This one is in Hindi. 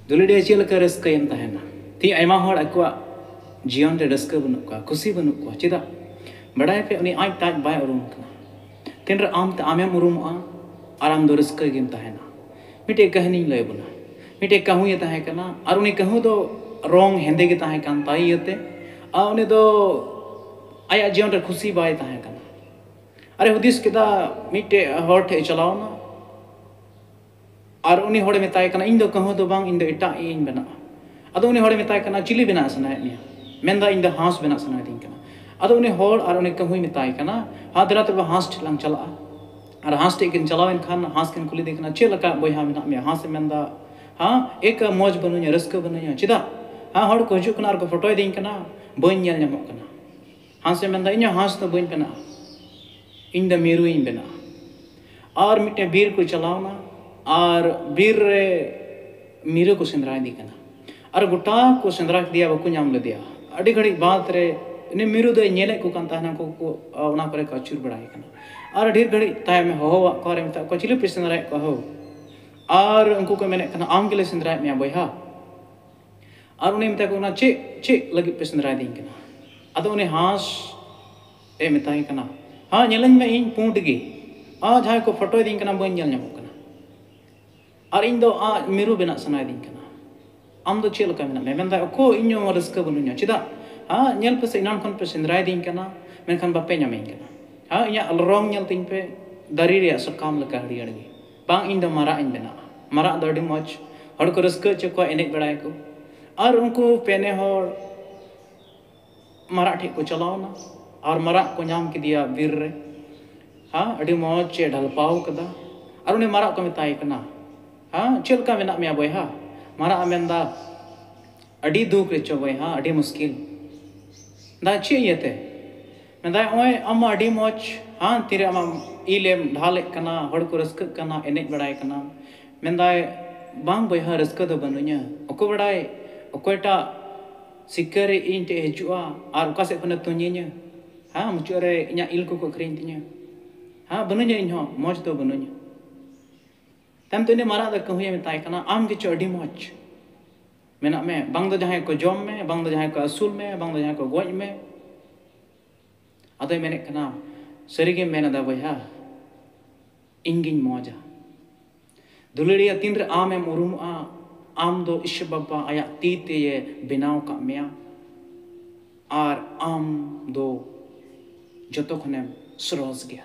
दुलड़िया चेल का रस्कयम तहना ती आयमा हर अकुआ जीवन रे रस्क बनुक का खुशी बनुक को चेदा बड़ाय पे उनी आज ताज बाय उरुम कना तीन रे आम आमेम उरुमआ आराम दो रस्क गेम तहना मिटे कहानी लय बना मिटे कहूँ ये तहे कना और उनी कहूँ दो रोंग हेंदे के तहे कान ताई यते आ उनी दो आया जीवन रे खुशी बाय तहे कना अरे हुदिस केदा मिटे हर ठे चलाओ ना और उनी होड़े मेताय कना इन दो कहूँ दो बांग इन दो इटा इन बना अदो उनी होड़े मेताय कना चिली बना सनाय निया मेंदा इन दो हांस बना सनाय दिन कना अदो उनी होड़ और उनी कहूँ मेताय कना हा दरा तो हांस ठिलांग चला और हांस टे किन चलावेन खान हांस किन कुली देखना चेलका बोया मेना मे हांस मेंदा हाँ एक मौज बनुया रस्क बनुया चिदा हाँ होड़ को हजु कना और को फोटो दिन कना बन नेल ᱧᱟᱢᱚᱜ कना हांस मेंदा इन हांस तो बन बना इन द मेरू इन बना और मिटे बीर को चलावना और बीर रे मीरू को सेंद्रा दी कना और गोटा को सेंद्रा दिया बको नाम ले दिया अड़ी घड़ी बात रे ने मीरू दो नेले को कान ताना को ओना करे का चुर बड़ाई कना और ढेर घड़ी ताय में हो करे मता को चिली पे सेंद्रा को हो और उनको को मेने कना आम के ले सेंद्रा में बयहा और उन्हें मता को ना चे लगी पे सेंद्रा दी कना अदो उन्हें हांस ए मताई कना हाँ नेलन में इन पूंड गी आ जहां को फोटो दी कना बन नेल ᱧᱟᱢᱚᱜ कना और इन दो आ मीरू बना सनाय दी कना आम दो चेल का मेना मेंदा को इनो रस्क बनुया चिदा हाँ नेल पे से इनान खन पे सेंद्राय दी कना मेनखान बापे ᱧᱟᱢᱮ कना हाँ इया अलरोंग नेल तिन पे दारी रे सकाम लका हरियर गी बांग इन दो मारा इन बना मारा दो अडी मौज हड़ को रस्क चको एनेज बड़ाय को और उनको पेने हड़ मारा ठीक को चलावना और मारा को नाम के दिया वीर रे हाँ अडी मौज चे ढलपाव कदा और उन्हें मारा को मेताय कना हाँ चल का मेना में बयहा मारा मेंदा अडी दुख रे चो बयहा अडी मुश्किल दा चे येते मेंदा ओय अम अडी मौज हाँ तिरे अम इलेम ढाले कना हड़ को रस्क कना एनेज बड़ाय कना मेंदा बांग बयहा रस्क दो बनुया ओको बड़ाय ओकोटा सिकर इन ते हजुआ और ओका से खन तुनिया हाँ मुचो रे इnya इल को खरीन तिnya हाँ बनुया इन हो मौज दो बनुया तम तो ने मारा द कहूँ मेताय कना आम के चो अडी मौज मेना में बांग दो जहां को जॉम में बांग दो जहां को असूल में बांग दो जहां को गोज में अदय मेने कना सरीगे मेना दा बयहा इंगिन मौजा दुलड़िया तीन रे आम एम उरुमआ आम दो इश बाबा आया तीते ये बनाव का मेया और आम दो जतो खने सरोज गया।